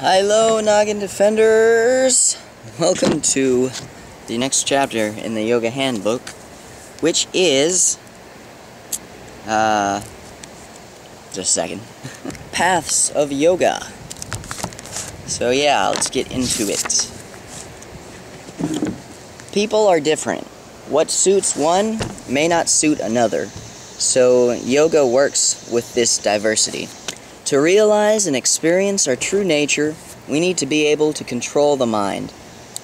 Hello, Noggin Defenders! Welcome to the next chapter in the Yoga Handbook, which is, just a second, Paths of Yoga. So yeah, let's get into it. People are different. What suits one may not suit another, so yoga works with this diversity. To realize and experience our true nature, we need to be able to control the mind,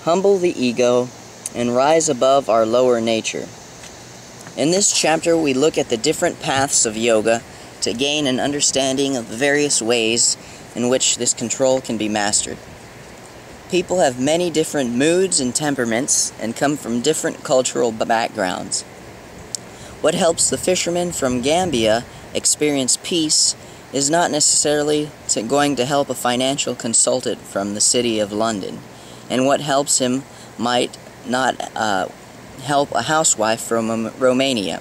humble the ego, and rise above our lower nature. In this chapter, we look at the different paths of yoga to gain an understanding of the various ways in which this control can be mastered. People have many different moods and temperaments and come from different cultural backgrounds. What helps the fisherman from Gambia experience peace is not necessarily going to help a financial consultant from the city of London, and what helps him might not help a housewife from Romania.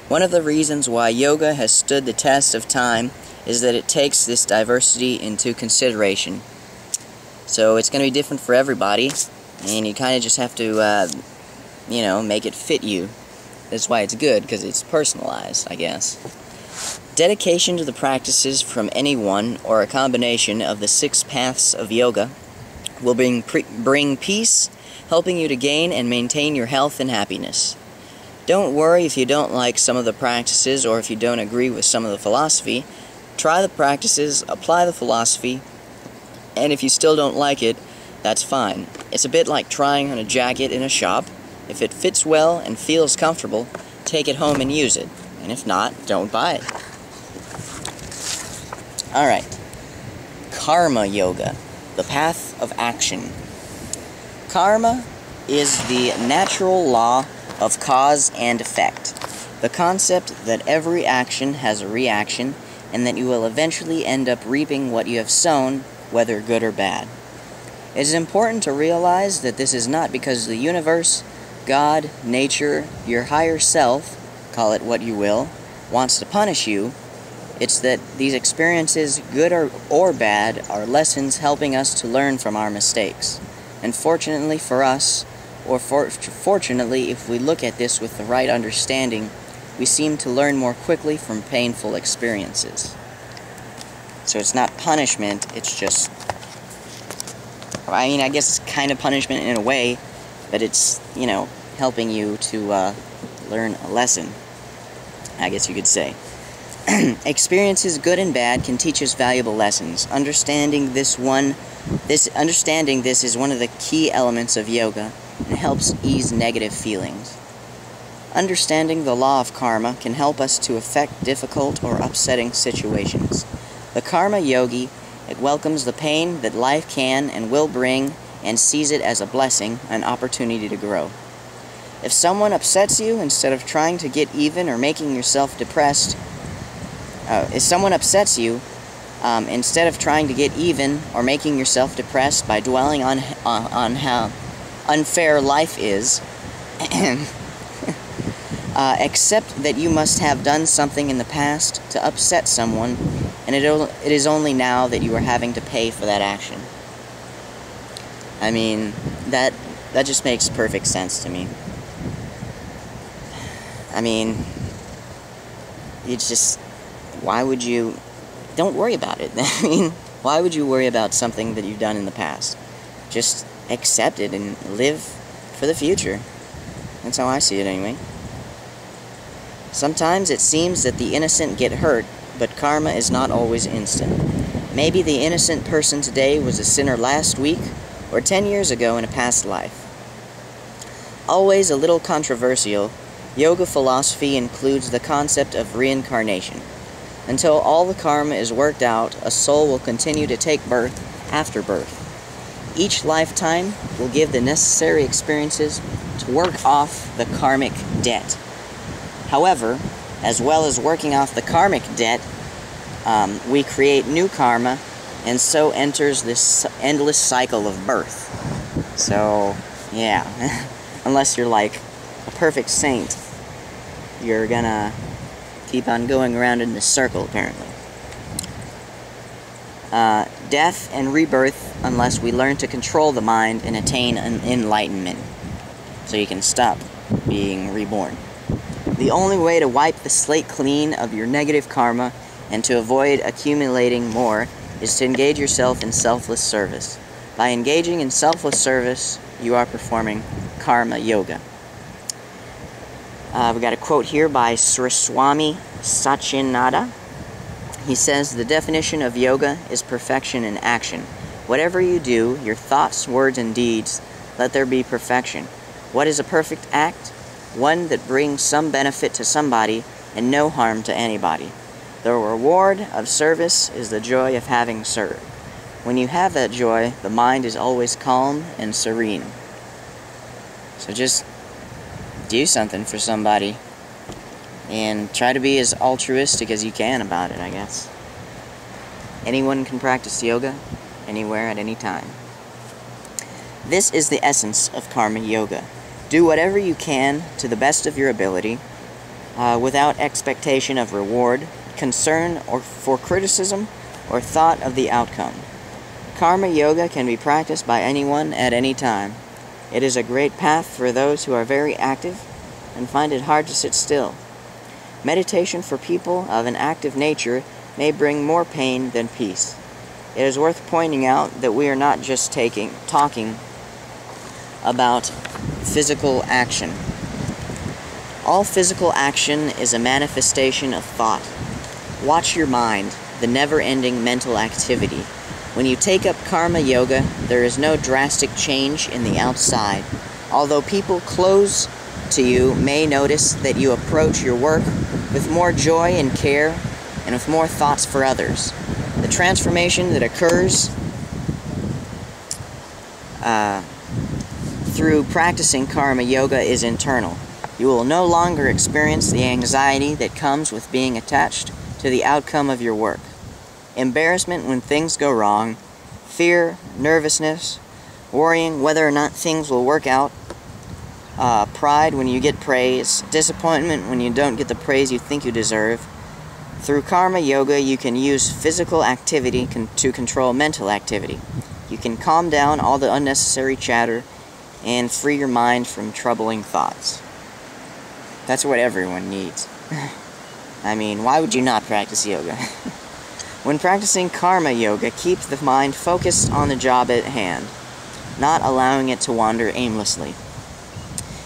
One of the reasons why yoga has stood the test of time is that it takes this diversity into consideration. So it's going to be different for everybody, and you kind of just have to, make it fit you. That's why it's good, because it's personalized, I guess. Dedication to the practices from any one or a combination of the 6 paths of yoga will bring peace, helping you to gain and maintain your health and happiness. Don't worry if you don't like some of the practices or if you don't agree with some of the philosophy. Try the practices, apply the philosophy, and if you still don't like it, that's fine. It's a bit like trying on a jacket in a shop. If it fits well and feels comfortable, take it home and use it. And if not, don't buy it. Alright. Karma Yoga, the path of action. Karma is the natural law of cause and effect. The concept that every action has a reaction and that you will eventually end up reaping what you have sown, whether good or bad. It is important to realize that this is not because the universe, God, nature, your higher self, call it what you will, wants to punish you. It's that these experiences, good or bad, are lessons helping us to learn from our mistakes. And fortunately for us, or fortunately if we look at this with the right understanding, we seem to learn more quickly from painful experiences. So it's not punishment, it's just, I guess it's kind of punishment in a way, but it's, helping you to learn a lesson, I guess you could say. Experiences, good and bad, can teach us valuable lessons. Understanding this is one of the key elements of yoga and helps ease negative feelings. Understanding the law of karma can help us to affect difficult or upsetting situations. The karma yogi, it welcomes the pain that life can and will bring and sees it as a blessing, an opportunity to grow. If someone upsets you, instead of trying to get even or making yourself depressed, instead of trying to get even or making yourself depressed by dwelling on how unfair life is, accept that you must have done something in the past to upset someone, and it is only now that you are having to pay for that action. That just makes perfect sense to me. It's just, why would you, don't worry about it. Why would you worry about something that you've done in the past? Just accept it and live for the future. That's how I see it anyway. Sometimes it seems that the innocent get hurt, but karma is not always instant. Maybe the innocent person today was a sinner last week or 10 years ago in a past life. Always a little controversial, yoga philosophy includes the concept of reincarnation. Until all the karma is worked out, a soul will continue to take birth after birth. Each lifetime will give the necessary experiences to work off the karmic debt. However, as well as working off the karmic debt, we create new karma, and so enters this endless cycle of birth. So, yeah, unless you're like a perfect saint, you're gonna keep on going around in this circle, apparently. death and rebirth unless we learn to control the mind and attain an enlightenment, so you can stop being reborn. The only way to wipe the slate clean of your negative karma and to avoid accumulating more is to engage yourself in selfless service. By engaging in selfless service, you are performing karma yoga. We got a quote here by Sri Swami Satyananda. He says, "The definition of yoga is perfection in action. Whatever you do, your thoughts, words, and deeds, let there be perfection. What is a perfect act? One that brings some benefit to somebody and no harm to anybody. The reward of service is the joy of having served. When you have that joy, the mind is always calm and serene." So just do something for somebody and try to be as altruistic as you can about it, I guess. Anyone can practice yoga anywhere at any time. This is the essence of karma yoga. Do whatever you can to the best of your ability, without expectation of reward, concern, or for criticism, or thought of the outcome. Karma yoga can be practiced by anyone at any time. It is a great path for those who are very active and find it hard to sit still. Meditation for people of an active nature may bring more pain than peace. It is worth pointing out that we are not just talking about physical action. All physical action is a manifestation of thought. Watch your mind, the never-ending mental activity. When you take up karma yoga, there is no drastic change in the outside. Although people close to you may notice that you approach your work with more joy and care and with more thoughts for others. The transformation that occurs through practicing karma yoga is internal. You will no longer experience the anxiety that comes with being attached to the outcome of your work. Embarrassment when things go wrong, fear, nervousness, worrying whether or not things will work out, pride when you get praise, disappointment when you don't get the praise you think you deserve. Through karma yoga, you can use physical activity to control mental activity. You can calm down all the unnecessary chatter and free your mind from troubling thoughts. That's what everyone needs. I mean, why would you not practice yoga? When practicing karma yoga, keep the mind focused on the job at hand, not allowing it to wander aimlessly.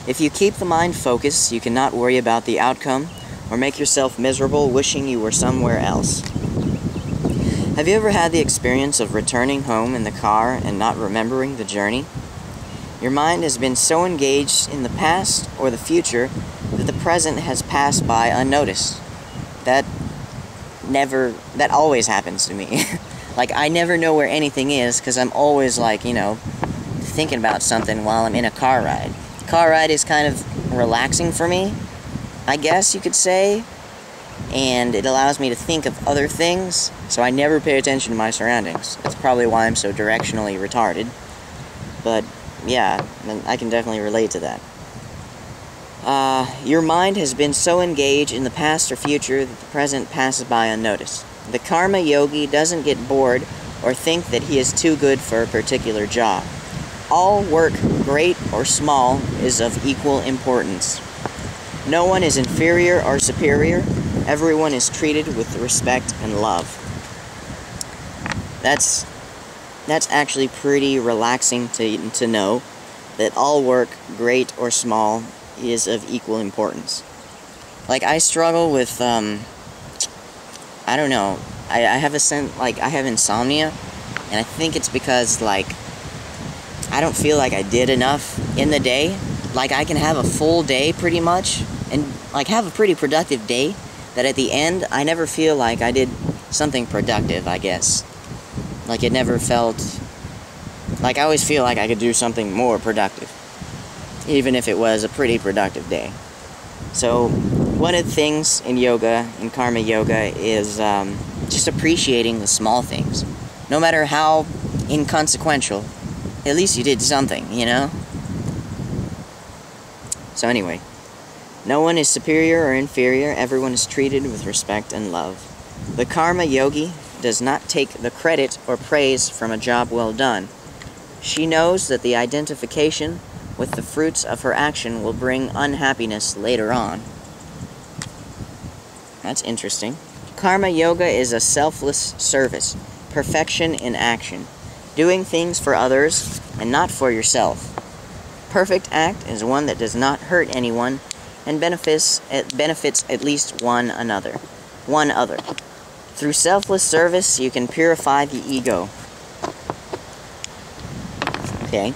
If you keep the mind focused, you cannot worry about the outcome or make yourself miserable wishing you were somewhere else. Have you ever had the experience of returning home in the car and not remembering the journey? Your mind has been so engaged in the past or the future that the present has passed by unnoticed. That always happens to me. Like, I never know where anything is because I'm always, like, thinking about something while I'm in a car ride. Car ride is kind of relaxing for me, I guess you could say, and it allows me to think of other things, so I never pay attention to my surroundings. That's probably why I'm so directionally retarded, but yeah, I can definitely relate to that. Your mind has been so engaged in the past or future that the present passes by unnoticed. The karma yogi doesn't get bored or think that he is too good for a particular job. All work, great or small, is of equal importance. No one is inferior or superior. Everyone is treated with respect and love. That's actually pretty relaxing to know that all work, great or small, is of equal importance. Like, I struggle with, I don't know, I have I have insomnia, and I think it's because, like, I don't feel like I did enough in the day. Like, I can have a full day pretty much, and, like, have a pretty productive day, that at the end, I never feel like I did something productive, I guess. Like, it never felt, like, I always feel like I could do something more productive, even if it was a pretty productive day. So, one of the things in yoga, in karma yoga, is just appreciating the small things. No matter how inconsequential, at least you did something, So anyway, no one is superior or inferior, everyone is treated with respect and love. The karma yogi does not take the credit or praise from a job well done. She knows that the identification with the fruits of her action will bring unhappiness later on. That's interesting. Karma yoga is a selfless service, perfection in action, doing things for others and not for yourself. Perfect act is one that does not hurt anyone and benefits at least one other. Through selfless service, you can purify the ego. Okay.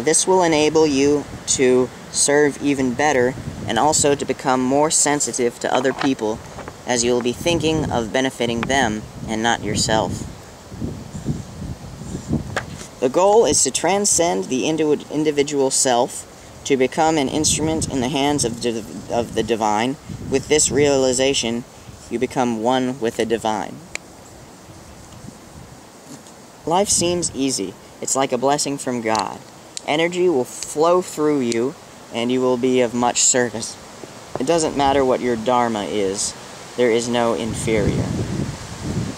This will enable you to serve even better and also to become more sensitive to other people, as you will be thinking of benefiting them and not yourself. The goal is to transcend the individual self, to become an instrument in the hands of the divine. With this realization, you become one with the divine. Life seems easy. It's like a blessing from God. Energy will flow through you, and you will be of much service. It doesn't matter what your dharma is. There is no inferior.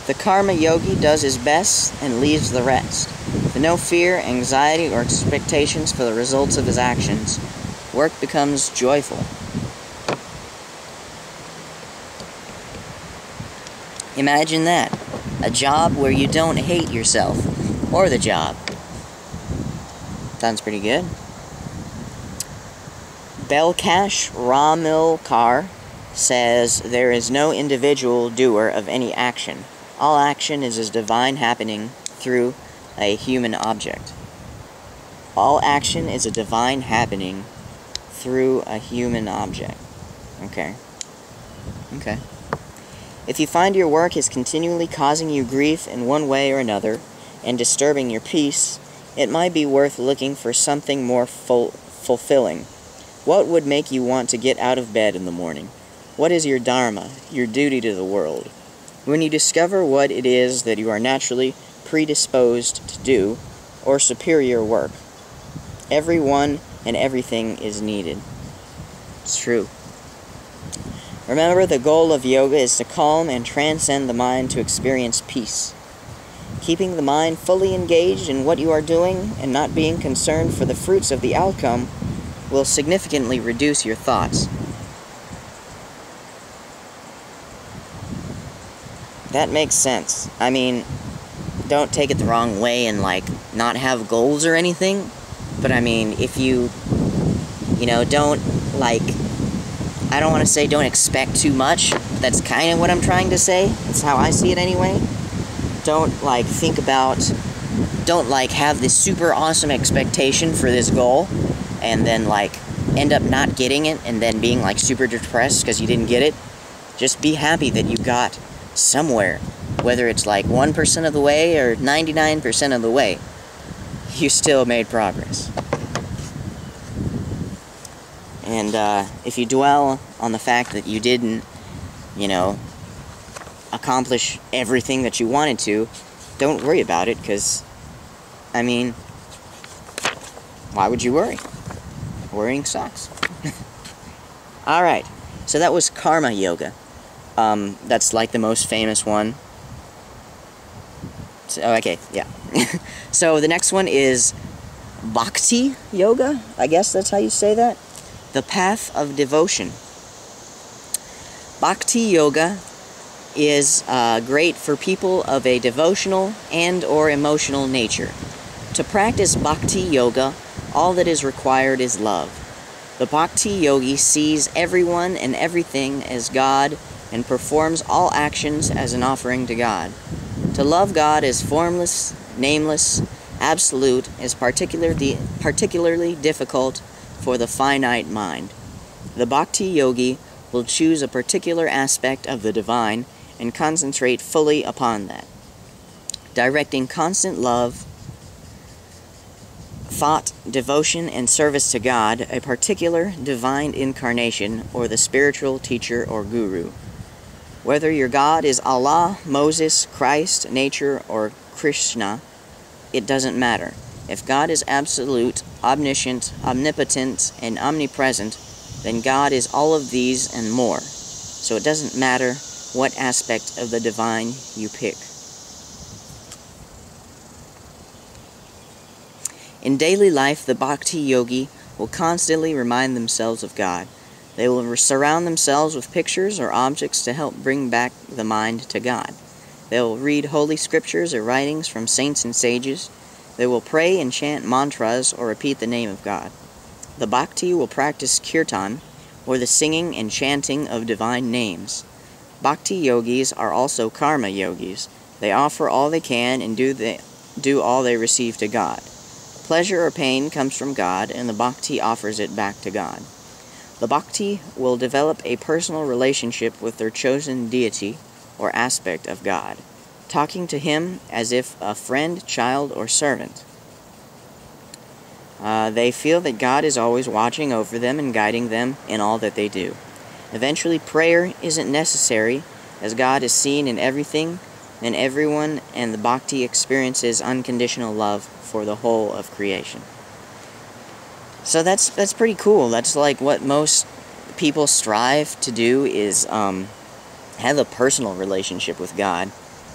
The karma yogi does his best and leaves the rest. With no fear, anxiety, or expectations for the results of his actions, work becomes joyful. Imagine that. A job where you don't hate yourself or the job. Sounds pretty good. Belkash Ramilkar says there is no individual doer of any action. All action is a divine happening through a human object. All action is a divine happening through a human object. Okay. If you find your work is continually causing you grief in one way or another and disturbing your peace, it might be worth looking for something more fulfilling. What would make you want to get out of bed in the morning? What is your dharma, your duty to the world? When you discover what it is that you are naturally predisposed to do, or superior work, everyone and everything is needed. It's true. Remember, the goal of yoga is to calm and transcend the mind to experience peace. Keeping the mind fully engaged in what you are doing and not being concerned for the fruits of the outcome will significantly reduce your thoughts. That makes sense. I mean, don't take it the wrong way and, not have goals or anything. But, I mean, if you don't, I don't want to say don't expect too much. That's kind of what I'm trying to say. That's how I see it anyway. Don't, think about, don't, have this super awesome expectation for this goal and then, end up not getting it and then being, super depressed because you didn't get it. Just be happy that you got somewhere. Whether it's, 1% of the way or 99% of the way. You still made progress. And, if you dwell on the fact that you didn't, accomplish everything that you wanted to, don't worry about it, because, why would you worry? Worrying sucks. Alright, so that was karma yoga. That's, the most famous one. So, okay, yeah. So, the next one is bhakti yoga, I guess that's how you say that. The path of devotion. Bhakti yoga is great for people of a devotional and or emotional nature. To practice bhakti yoga, all that is required is love. The bhakti yogi sees everyone and everything as God and performs all actions as an offering to God. To love God as formless, nameless, absolute is particularly difficult for the finite mind. The bhakti yogi will choose a particular aspect of the divine and concentrate fully upon that, directing constant love, thought, devotion, and service to God, a particular divine incarnation, or the spiritual teacher or guru. Whether your God is Allah, Moses, Christ, nature, or Krishna, it doesn't matter. If God is absolute, omniscient, omnipotent, and omnipresent, then God is all of these and more. So it doesn't matter what aspect of the divine you pick. In daily life, the Bhakti yogi will constantly remind themselves of God. They will surround themselves with pictures or objects to help bring back the mind to God. They will read holy scriptures or writings from saints and sages. They will pray and chant mantras or repeat the name of God. The Bhakti will practice kirtan, or the singing and chanting of divine names. Bhakti yogis are also karma yogis. They offer all they can and do all they receive to God. Pleasure or pain comes from God, and the Bhakti offers it back to God. The Bhakti will develop a personal relationship with their chosen deity or aspect of God, talking to Him as if a friend, child, or servant. They feel that God is always watching over them and guiding them in all that they do. Eventually, prayer isn't necessary, as God is seen in everything and everyone, and the Bhakti experiences unconditional love for the whole of creation. So that's pretty cool. That's like what most people strive to do, is have a personal relationship with God.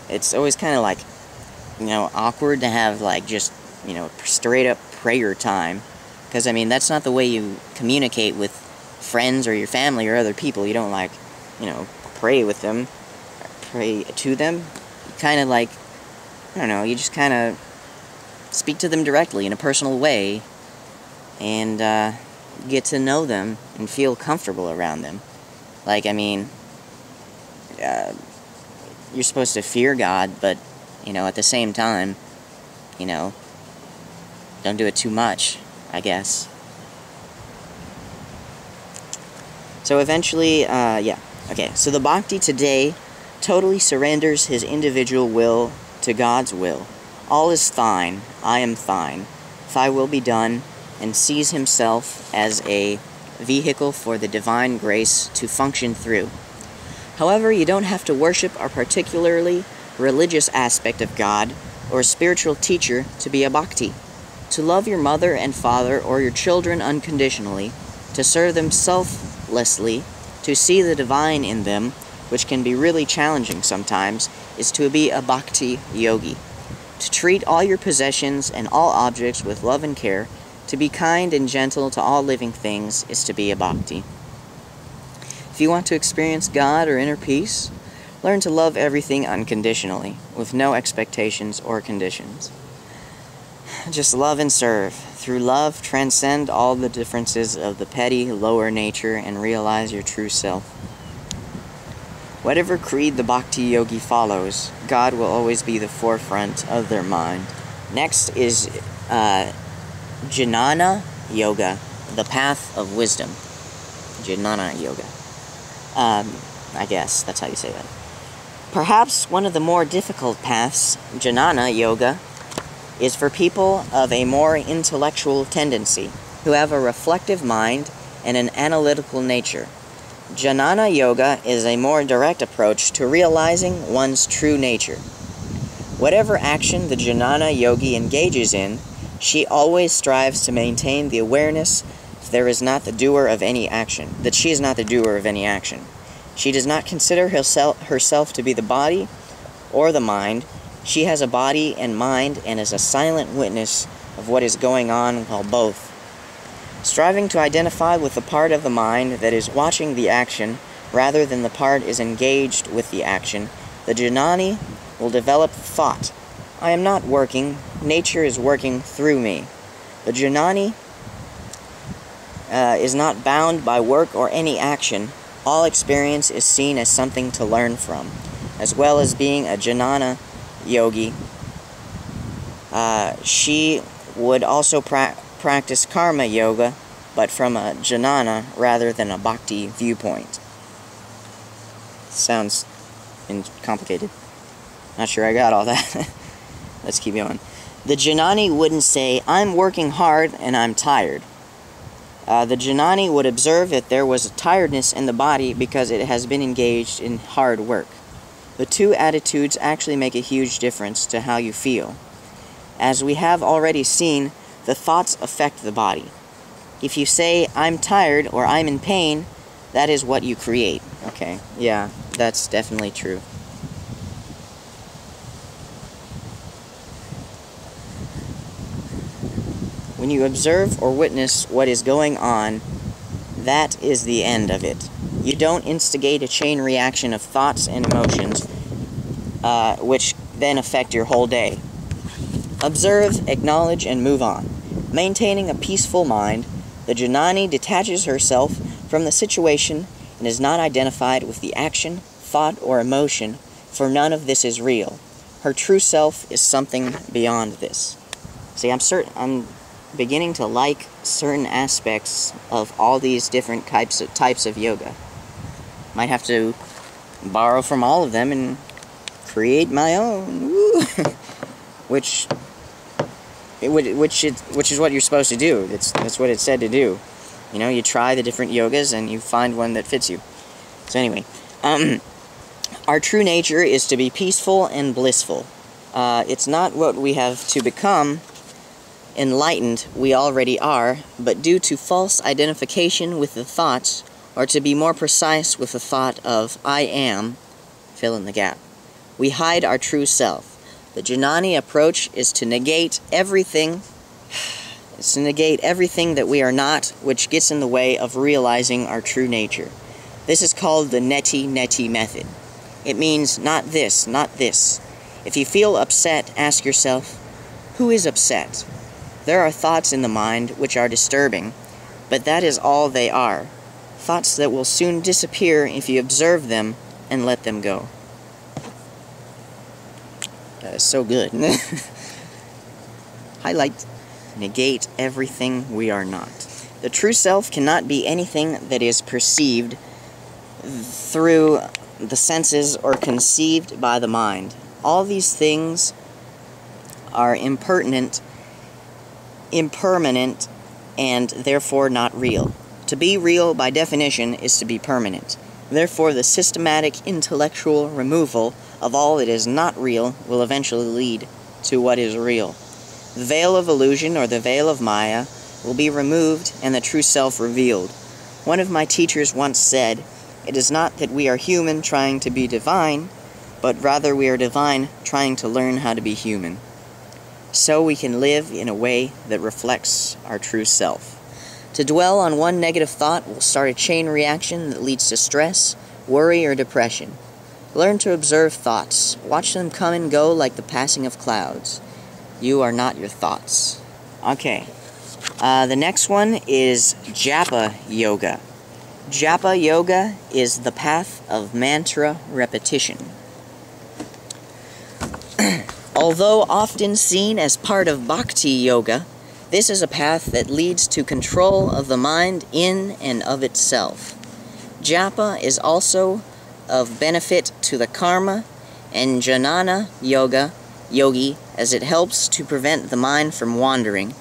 It's always kind of like, awkward to have like just, straight up prayer time, because I mean that's not the way you communicate with friends or your family or other people. You don't like, pray with them, pray to them. You kind of like, you just kind of speak to them directly in a personal way, and get to know them and feel comfortable around them. Like, I mean, you're supposed to fear God, but, at the same time, don't do it too much, I guess. So eventually, so the Bhakti today totally surrenders his individual will to God's will. All is thine, I am thine, thy will be done, and sees himself as a vehicle for the divine grace to function through. However, you don't have to worship a particularly religious aspect of God or a spiritual teacher to be a Bhakti. To love your mother and father or your children unconditionally, to serve them selflessly, to see the divine in them, which can be really challenging sometimes, is to be a Bhakti yogi. To treat all your possessions and all objects with love and care, to be kind and gentle to all living things, is to be a Bhakti. If you want to experience God or inner peace, learn to love everything unconditionally, with no expectations or conditions. Just love and serve. Through love, transcend all the differences of the petty, lower nature and realize your true self. Whatever creed the Bhakti yogi follows, God will always be the forefront of their mind. Next is Jnana Yoga, the path of wisdom. Jnana Yoga. I guess that's how you say that. Perhaps one of the more difficult paths, Jnana Yoga, is for people of a more intellectual tendency, who have a reflective mind and an analytical nature. Jnana Yoga is a more direct approach to realizing one's true nature. Whatever action the Jnana yogi engages in, she always strives to maintain the awareness that she is not the doer of any action. She does not consider herself to be the body or the mind. She has a body and mind and is a silent witness of what is going on while both. Striving to identify with the part of the mind that is watching the action rather than the part is engaged with the action, the Jnani will develop thought. I am not working, nature is working through me. The Jnani is not bound by work or any action. All experience is seen as something to learn from. As well as being a Jnana yogi, she would also practice karma yoga, but from a jnana rather than a bhakti viewpoint. Sounds complicated. Not sure I got all that. Let's keep going. The Jnani wouldn't say, I'm working hard and I'm tired. The Jnani would observe that there was a tiredness in the body because it has been engaged in hard work. The two attitudes actually make a huge difference to how you feel. As we have already seen, the thoughts affect the body. If you say, I'm tired or I'm in pain, that is what you create. Okay, yeah, that's definitely true. When you observe or witness what is going on, that is the end of it. You don't instigate a chain reaction of thoughts and emotions, which then affect your whole day. Observe, acknowledge, and move on. Maintaining a peaceful mind, the Janani detaches herself from the situation and is not identified with the action, thought, or emotion, for none of this is real. Her true self is something beyond this. See, I'm beginning to like certain aspects of all these different types of yoga. Might have to borrow from all of them and create my own. Woo! which is what you're supposed to do. That's what it said to do. You know, you try the different yogas and you find one that fits you. So anyway, our true nature is to be peaceful and blissful. It's not what we have to become. Enlightened we already are, but due to false identification with the thoughts, or to be more precise with the thought of I am, fill in the gap, we hide our true self. The Janani approach is to negate everything. It's to negate everything that we are not, which gets in the way of realizing our true nature. This is called the neti method. It means not this, not this. If you feel upset, ask yourself, who is upset? There are thoughts in the mind which are disturbing, but that is all they are. Thoughts that will soon disappear if you observe them and let them go. That is so good. Highlight. Negate everything we are not. The true self cannot be anything that is perceived through the senses or conceived by the mind. All these things are impermanent, and therefore not real. To be real, by definition, is to be permanent. Therefore, the systematic intellectual removal of all that is not real will eventually lead to what is real. The veil of illusion, or the veil of Maya, will be removed and the true self revealed. One of my teachers once said, "It is not that we are human trying to be divine, but rather we are divine trying to learn how to be human. So we can live in a way that reflects our true self." To dwell on one negative thought will start a chain reaction that leads to stress, worry, or depression. Learn to observe thoughts. Watch them come and go like the passing of clouds. You are not your thoughts. Okay. The next one is Japa Yoga. Japa Yoga is the path of mantra repetition. Although often seen as part of Bhakti Yoga, this is a path that leads to control of the mind in and of itself. Japa is also of benefit to the karma and jnana yogi, as it helps to prevent the mind from wandering.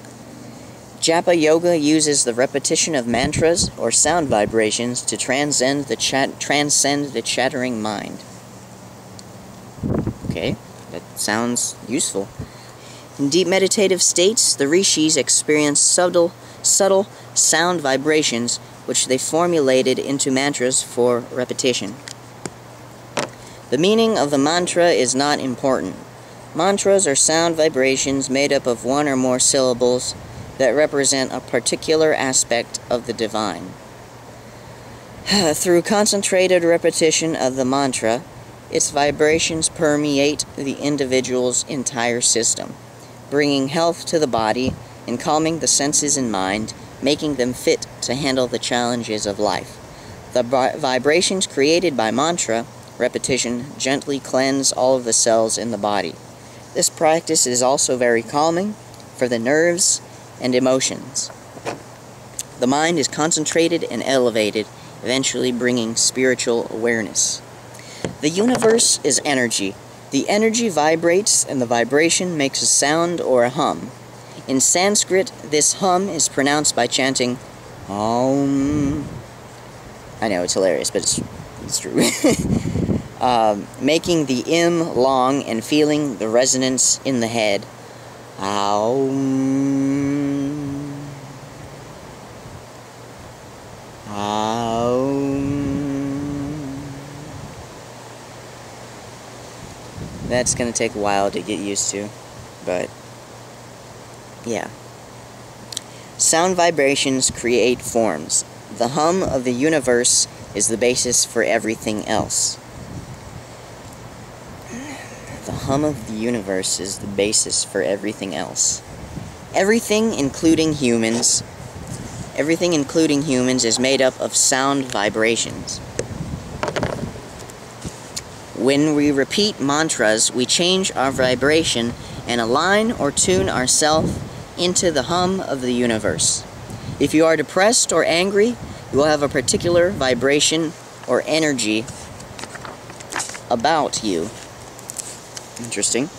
Japa Yoga uses the repetition of mantras or sound vibrations to transcend the chattering mind. Okay, that sounds useful. In deep meditative states, the rishis experience subtle sound vibrations which they formulated into mantras for repetition. The meaning of the mantra is not important. Mantras are sound vibrations made up of one or more syllables that represent a particular aspect of the divine. Through concentrated repetition of the mantra, its vibrations permeate the individual's entire system, bringing health to the body and calming the senses and mind, making them fit to handle the challenges of life. The vibrations created by mantra repetition gently cleanse all of the cells in the body. This practice is also very calming for the nerves and emotions. The mind is concentrated and elevated, eventually bringing spiritual awareness. The universe is energy. The energy vibrates, and the vibration makes a sound or a hum. In Sanskrit, this hum is pronounced by chanting Om. I know, it's hilarious, but it's true. Making the im long and feeling the resonance in the head. Aum. Aum. That's going to take a while to get used to, but yeah. Sound vibrations create forms. The hum of the universe is the basis for everything else. The hum of the universe is the basis for everything else. Everything, including humans, is made up of sound vibrations. When we repeat mantras, we change our vibration and align or tune ourselves into the hum of the universe. If you are depressed or angry, you will have a particular vibration or energy about you. Interesting.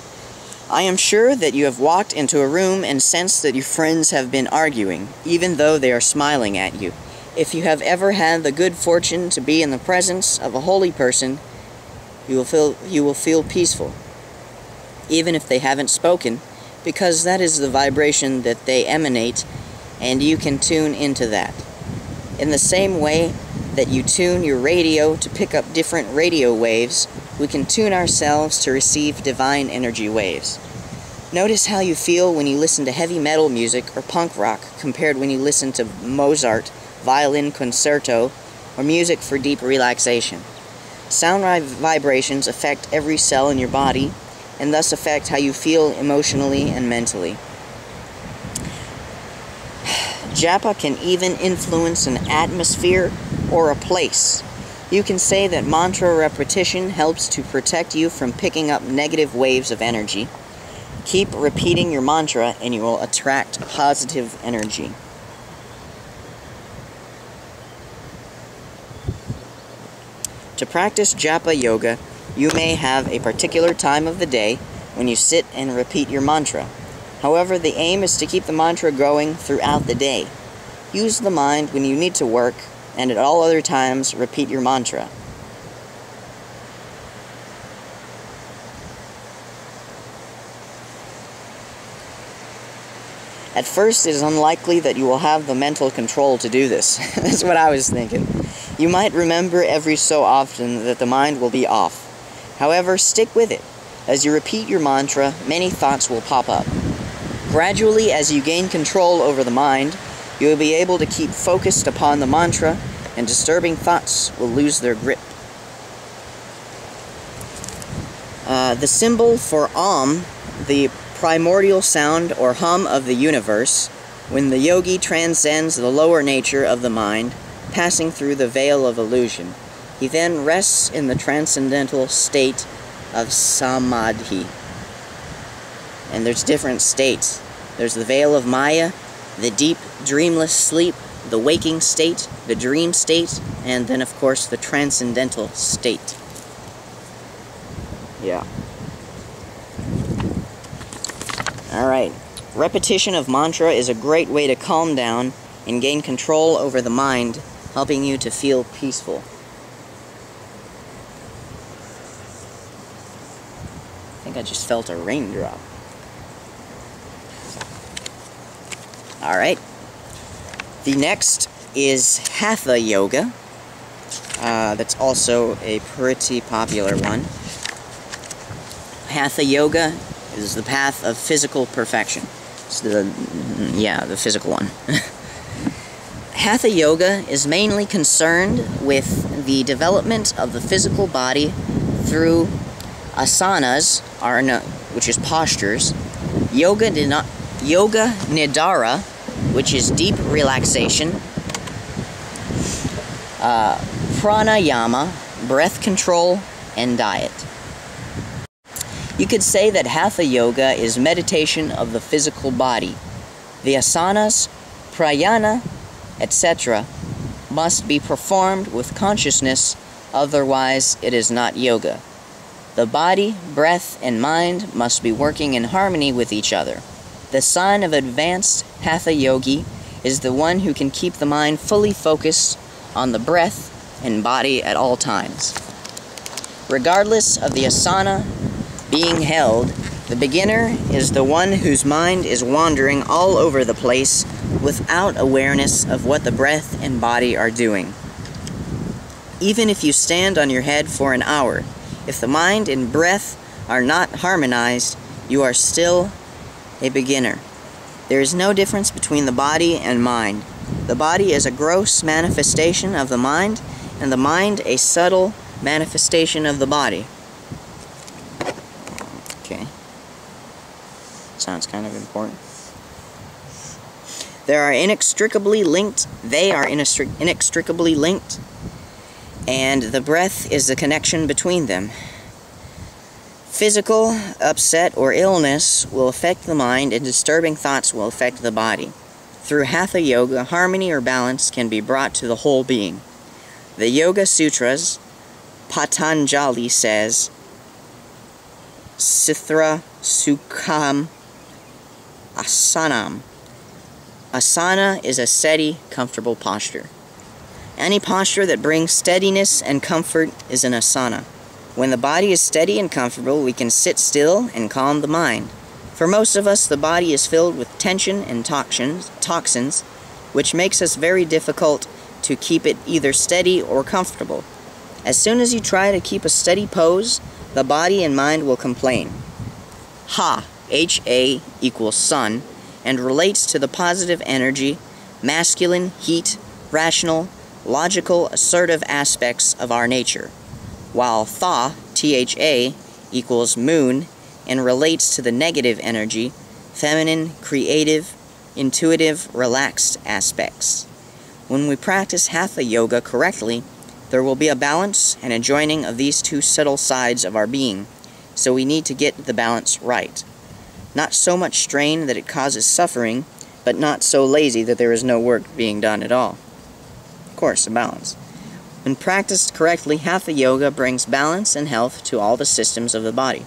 I am sure that you have walked into a room and sensed that your friends have been arguing, even though they are smiling at you. If you have ever had the good fortune to be in the presence of a holy person, you will feel peaceful, even if they haven't spoken, because that is the vibration that they emanate, and you can tune into that. In the same way that you tune your radio to pick up different radio waves, we can tune ourselves to receive divine energy waves. Notice how you feel when you listen to heavy metal music or punk rock compared when you listen to Mozart, violin concerto, or music for deep relaxation. Sound vibrations affect every cell in your body and thus affect how you feel emotionally and mentally. Japa can even influence an atmosphere or a place. You can say that mantra repetition helps to protect you from picking up negative waves of energy. Keep repeating your mantra and you will attract positive energy. To practice Japa Yoga, you may have a particular time of the day when you sit and repeat your mantra. However, the aim is to keep the mantra going throughout the day. Use the mind when you need to work, and at all other times, repeat your mantra. At first, it is unlikely that you will have the mental control to do this. That's what I was thinking. You might remember every so often that the mind will be off. However, stick with it. As you repeat your mantra, many thoughts will pop up. Gradually, as you gain control over the mind, you will be able to keep focused upon the mantra, and disturbing thoughts will lose their grip. The symbol for Om, the primordial sound or hum of the universe, when the yogi transcends the lower nature of the mind, passing through the veil of illusion. He then rests in the transcendental state of Samadhi. And there's different states. There's the veil of Maya, the deep, dreamless sleep, the waking state, the dream state, and then, of course, the transcendental state. Yeah. Alright. Repetition of mantra is a great way to calm down and gain control over the mind, helping you to feel peaceful. I think I just felt a raindrop. Alright. The next is Hatha Yoga. That's also a pretty popular one. Hatha Yoga is the path of physical perfection. It's the physical one. Hatha Yoga is mainly concerned with the development of the physical body through asanas, which is postures, Yoga Nidara, which is deep relaxation, pranayama, breath control, and diet. You could say that Hatha Yoga is meditation of the physical body. The asanas, pranayama, etc. must be performed with consciousness, otherwise it is not yoga. The body, breath, and mind must be working in harmony with each other. The sign of advanced Hatha Yogi is the one who can keep the mind fully focused on the breath and body at all times. Regardless of the asana being held, the beginner is the one whose mind is wandering all over the place without awareness of what the breath and body are doing. Even if you stand on your head for an hour, if the mind and breath are not harmonized, you are still a beginner. There is no difference between the body and mind. The body is a gross manifestation of the mind, and the mind a subtle manifestation of the body. Okay. Sounds kind of important. They are inextricably linked, and the breath is the connection between them. Physical upset or illness will affect the mind, and disturbing thoughts will affect the body. Through Hatha Yoga, harmony or balance can be brought to the whole being. The Yoga Sutras, Patanjali says, Sithra Sukham Asanam. Asana is a steady, comfortable posture. Any posture that brings steadiness and comfort is an asana. When the body is steady and comfortable, we can sit still and calm the mind. For most of us, the body is filled with tension and toxins, which makes it very difficult to keep it either steady or comfortable. As soon as you try to keep a steady pose, the body and mind will complain. Ha, H-A equals sun, and relates to the positive energy, masculine, heat, rational, logical, assertive aspects of our nature, while Tha, T-H-A, equals moon, and relates to the negative energy, feminine, creative, intuitive, relaxed aspects. When we practice Hatha Yoga correctly, there will be a balance and a joining of these two subtle sides of our being, so we need to get the balance right. Not so much strain that it causes suffering, but not so lazy that there is no work being done at all. Of course, a balance. When practiced correctly, Hatha Yoga brings balance and health to all the systems of the body.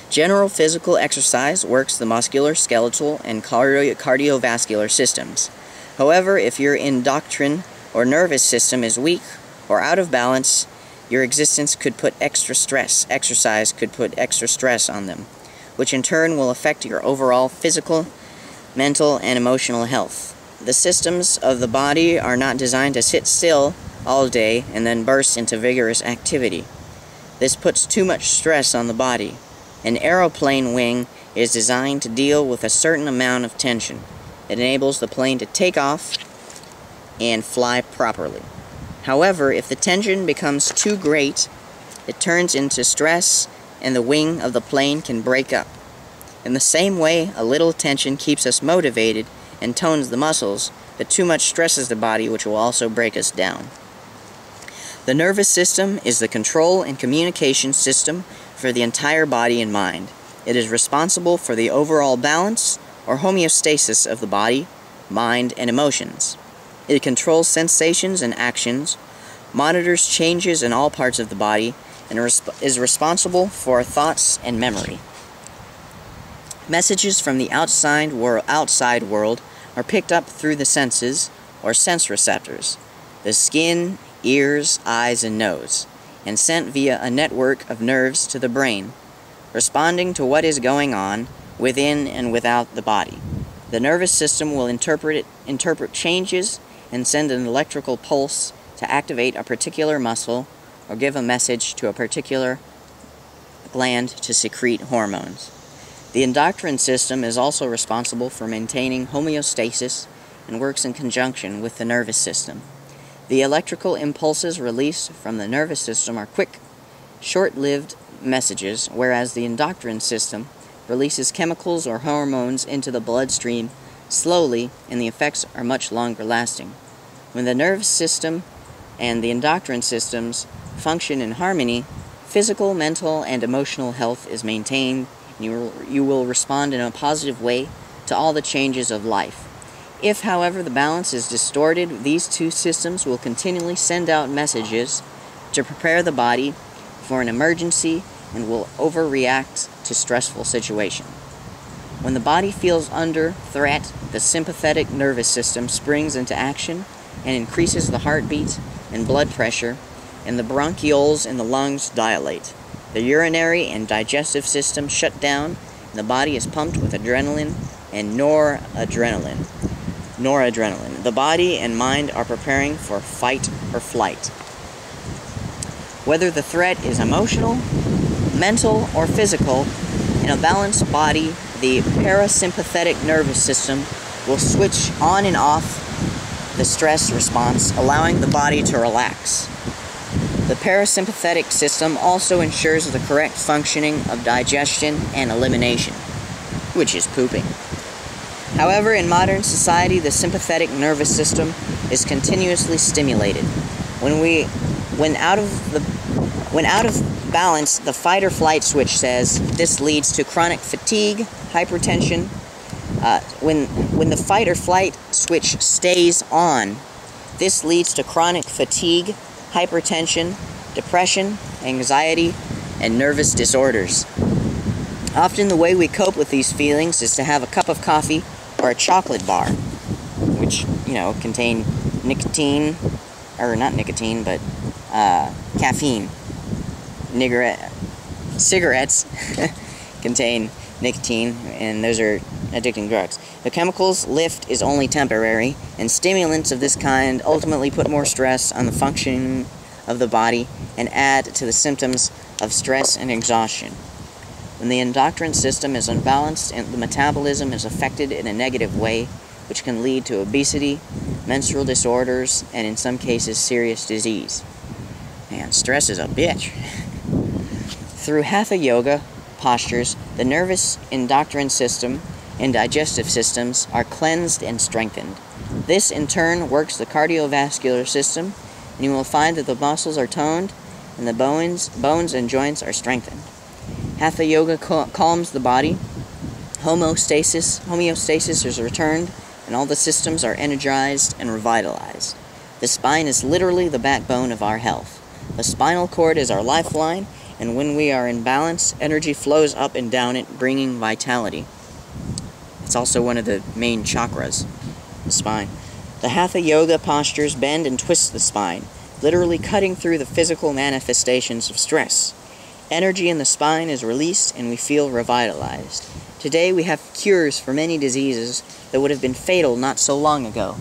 General physical exercise works the muscular, skeletal, and cardiovascular systems. However, if your endocrine or nervous system is weak or out of balance, your exercise could put extra stress on them, which in turn will affect your overall physical, mental, and emotional health. The systems of the body are not designed to sit still all day and then burst into vigorous activity. This puts too much stress on the body. An aeroplane wing is designed to deal with a certain amount of tension. It enables the plane to take off and fly properly. However, if the tension becomes too great, it turns into stress and the wing of the plane can break up. In the same way, a little tension keeps us motivated and tones the muscles, but too much stresses the body, which will also break us down. The nervous system is the control and communication system for the entire body and mind. It is responsible for the overall balance or homeostasis of the body, mind, and emotions. It controls sensations and actions, monitors changes in all parts of the body, and is responsible for thoughts and memory. Messages from the outside world are picked up through the senses, or sense receptors, the skin, ears, eyes, and nose, and sent via a network of nerves to the brain, responding to what is going on within and without the body. The nervous system will interpret changes and send an electrical pulse to activate a particular muscle or give a message to a particular gland to secrete hormones. The endocrine system is also responsible for maintaining homeostasis and works in conjunction with the nervous system. The electrical impulses released from the nervous system are quick, short-lived messages, whereas the endocrine system releases chemicals or hormones into the bloodstream slowly, and the effects are much longer lasting. When the nervous system and the endocrine systems function in harmony, physical, mental, and emotional health is maintained, and you will respond in a positive way to all the changes of life. If, however, the balance is distorted, these two systems will continually send out messages to prepare the body for an emergency and will overreact to stressful situations. When the body feels under threat, the sympathetic nervous system springs into action and increases the heartbeat and blood pressure, and the bronchioles in the lungs dilate. The urinary and digestive system shut down, and the body is pumped with adrenaline and noradrenaline. The body and mind are preparing for fight or flight. Whether the threat is emotional, mental or physical, in a balanced body, the parasympathetic nervous system will switch on and off the stress response, allowing the body to relax. The parasympathetic system also ensures the correct functioning of digestion and elimination, which is pooping. However, in modern society, the sympathetic nervous system is continuously stimulated. When out of balance, the fight or flight switch says this leads to chronic fatigue, hypertension. When the fight or flight switch stays on, this leads to chronic fatigue, hypertension, depression, anxiety, and nervous disorders. Often the way we cope with these feelings is to have a cup of coffee or a chocolate bar, which, contain nicotine, or not nicotine, but caffeine. Cigarettes contain nicotine, and those are addicting drugs. The chemicals lift is only temporary, and stimulants of this kind ultimately put more stress on the functioning of the body and add to the symptoms of stress and exhaustion. When the endocrine system is unbalanced and the metabolism is affected in a negative way, which can lead to obesity, menstrual disorders, and in some cases serious disease. Man, stress is a bitch. Through Hatha Yoga postures, the nervous, endocrine system, and digestive systems are cleansed and strengthened. This, in turn, works the cardiovascular system, and you will find that the muscles are toned and the bones and joints are strengthened. Hatha Yoga calms the body. Homeostasis is returned, and all the systems are energized and revitalized. The spine is literally the backbone of our health. The spinal cord is our lifeline, and when we are in balance, energy flows up and down it, bringing vitality. It's also one of the main chakras, the spine. The Hatha Yoga postures bend and twist the spine, literally cutting through the physical manifestations of stress. Energy in the spine is released, and we feel revitalized. Today we have cures for many diseases that would have been fatal not so long ago.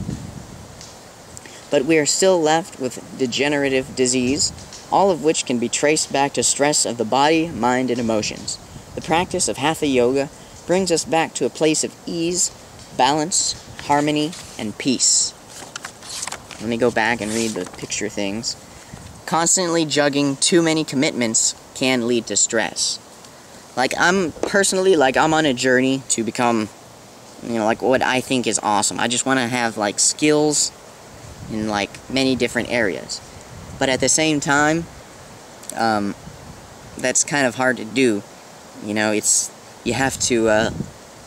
But we are still left with degenerative disease, all of which can be traced back to stress of the body, mind, and emotions. The practice of Hatha Yoga brings us back to a place of ease, balance, harmony, and peace. Let me go back and read the picture things. Constantly juggling too many commitments can lead to stress. I'm on a journey to become, what I think is awesome. I just want to have, skills in, many different areas. But at the same time, that's kind of hard to do. You have to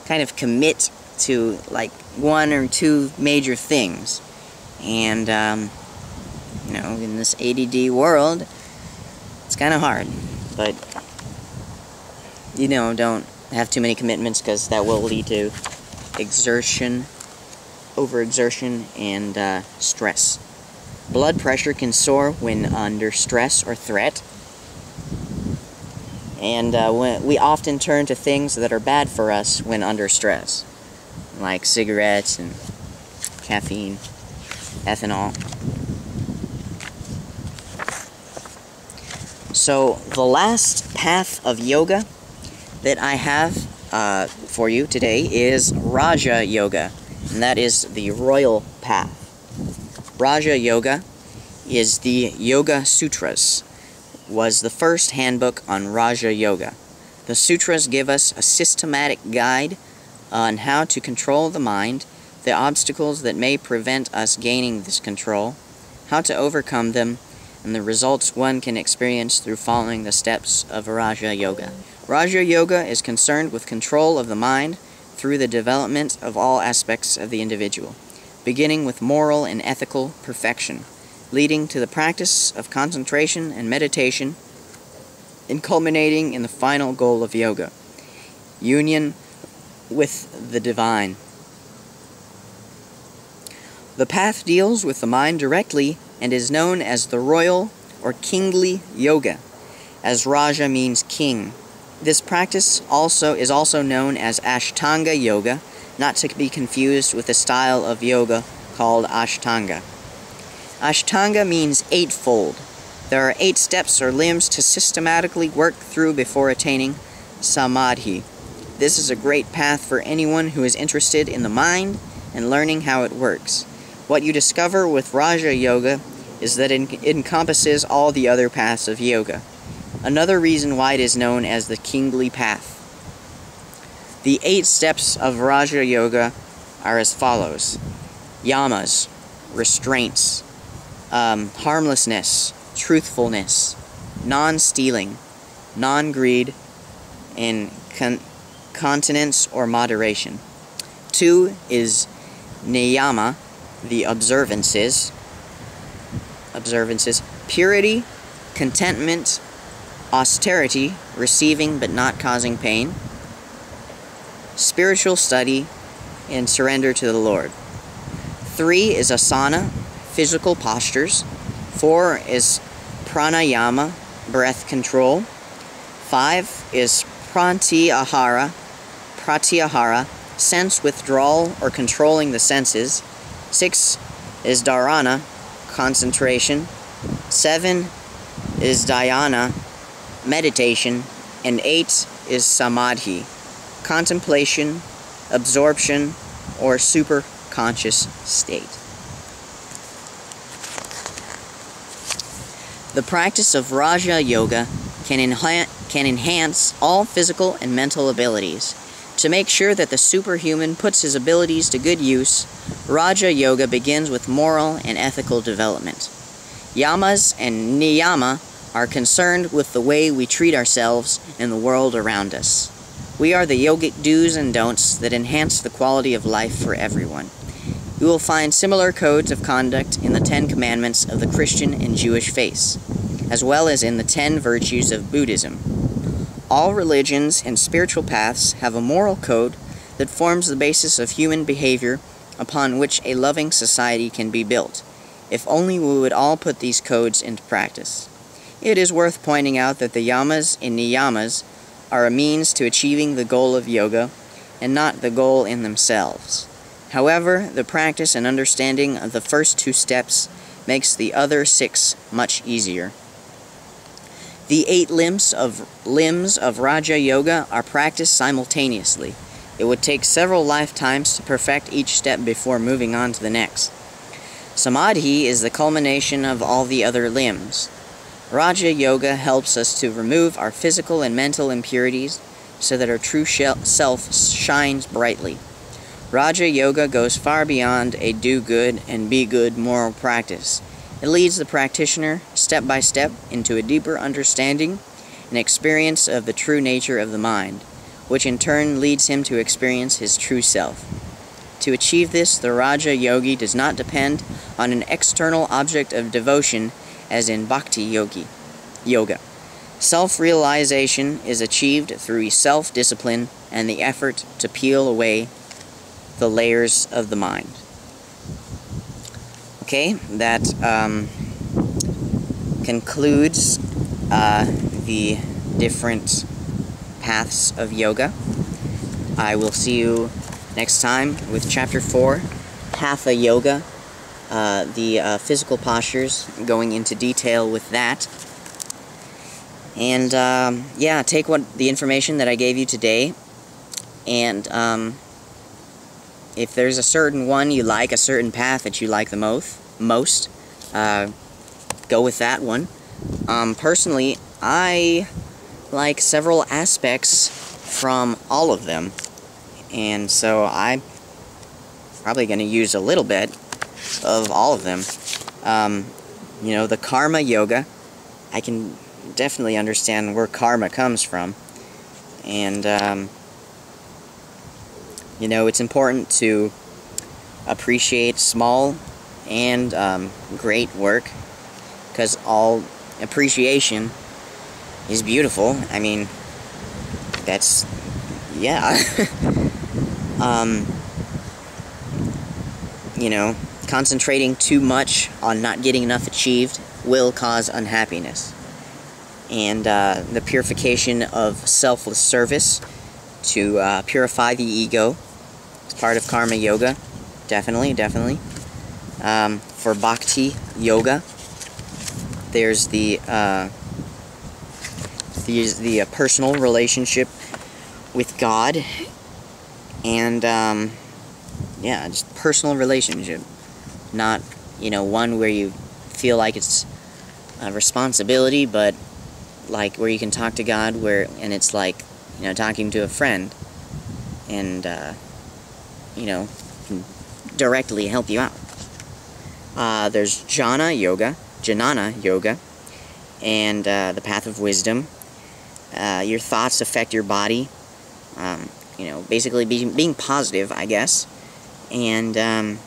kind of commit to, one or two major things. And, in this ADD world, it's kind of hard. But, don't have too many commitments, because that will lead to exertion, overexertion, and stress. Blood pressure can soar when under stress or threat. And we often turn to things that are bad for us when under stress, like cigarettes and caffeine, ethanol. So the last path of yoga that I have for you today is Raja Yoga, and that is the royal path. Raja Yoga is the Yoga Sutras, was the first handbook on Raja Yoga. The sutras give us a systematic guide on how to control the mind, the obstacles that may prevent us gaining this control, how to overcome them, and the results one can experience through following the steps of Raja Yoga. Raja Yoga is concerned with control of the mind through the development of all aspects of the individual, beginning with moral and ethical perfection, leading to the practice of concentration and meditation, and culminating in the final goal of yoga, union with the divine. The path deals with the mind directly and is known as the royal or kingly yoga, as Raja means king. This practice is also known as Ashtanga Yoga, not to be confused with the style of yoga called Ashtanga. Ashtanga means eightfold. There are 8 steps or limbs to systematically work through before attaining Samadhi. This is a great path for anyone who is interested in the mind and learning how it works. What you discover with Raja Yoga is that it encompasses all the other paths of yoga. Another reason why it is known as the kingly path. The 8 steps of Raja Yoga are as follows. Yamas, restraints, harmlessness, truthfulness, non-stealing, non-greed, and continence or moderation. 2 is niyama, the observances, purity, contentment, austerity, receiving but not causing pain, spiritual study, and surrender to the Lord. 3 is asana, physical postures. 4 is pranayama, breath control. 5 is pratyahara, sense withdrawal or controlling the senses. 6 is dharana, concentration. 7 is dhyana, meditation. And 8 is samadhi, contemplation, absorption, or super-conscious state. The practice of Raja Yoga can enhance all physical and mental abilities. To make sure that the superhuman puts his abilities to good use, Raja Yoga begins with moral and ethical development. Yamas and niyama are concerned with the way we treat ourselves and the world around us. We are the yogic do's and don'ts that enhance the quality of life for everyone. You will find similar codes of conduct in the 10 Commandments of the Christian and Jewish faiths, as well as in the 10 virtues of Buddhism. All religions and spiritual paths have a moral code that forms the basis of human behavior upon which a loving society can be built, if only we would all put these codes into practice. It is worth pointing out that the yamas and niyamas are a means to achieving the goal of yoga, and not the goal in themselves. However, the practice and understanding of the first 2 steps makes the other 6 much easier. The 8 limbs of Raja Yoga are practiced simultaneously. It would take several lifetimes to perfect each step before moving on to the next. Samadhi is the culmination of all the other limbs. Raja Yoga helps us to remove our physical and mental impurities so that our true self shines brightly. Raja Yoga goes far beyond a do good and be good moral practice. It leads the practitioner step by step into a deeper understanding and experience of the true nature of the mind, which in turn leads him to experience his true self. To achieve this, the Raja Yogi does not depend on an external object of devotion as in Bhakti Yoga. Self-realization is achieved through self-discipline and the effort to peel away the layers of the mind. Okay, that concludes the different paths of yoga. I will see you next time with Chapter 4, Hatha Yoga. The physical postures, going into detail with that. And, yeah, take the information that I gave you today, and, if there's a certain one you like, a certain path that you like the most, go with that one. Personally, I like several aspects from all of them, and so I'm probably going to use a little bit of all of them. You know, the karma yoga, I can definitely understand where karma comes from, and you know, it's important to appreciate small and great work, because all appreciation is beautiful. I mean, that's, yeah. You know, concentrating too much on not getting enough achieved will cause unhappiness. And the purification of selfless service to purify the ego is part of karma yoga. Definitely. For bhakti yoga, There's the personal relationship with God, and yeah, just personal relationship, not one where you feel like it's a responsibility, but like where you can talk to God, and it's like talking to a friend, and can directly help you out. There's Jnana Yoga, and the Path of Wisdom. Your thoughts affect your body. Basically being positive, I guess. And the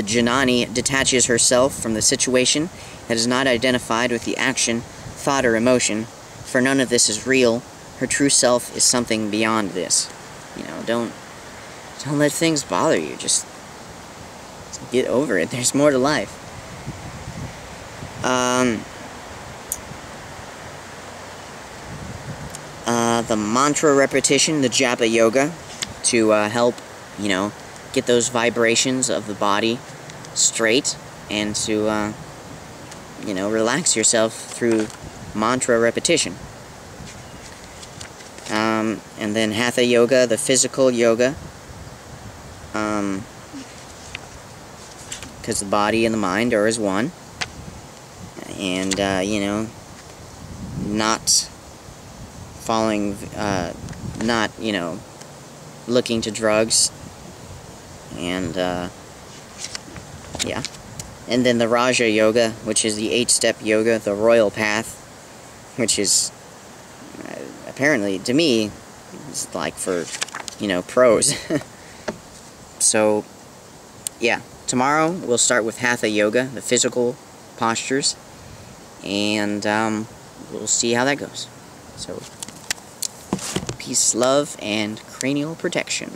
Jnani detaches herself from the situation that is not identified with the action, thought, or emotion, for none of this is real. Her true self is something beyond this. Don't let things bother you. Just get over it. There's more to life. The mantra repetition, the Japa Yoga, to help, get those vibrations of the body straight, and to, relax yourself through mantra repetition. And then Hatha Yoga, the physical yoga, because the body and the mind are as one, and, not following, not, looking to drugs, and, yeah. And then the Raja Yoga, which is the 8-step yoga, the royal path, which is, apparently, to me, it's like for, pros. So, yeah. Tomorrow, we'll start with Hatha Yoga, the physical postures, and, we'll see how that goes. So, peace, love, and cranial protection.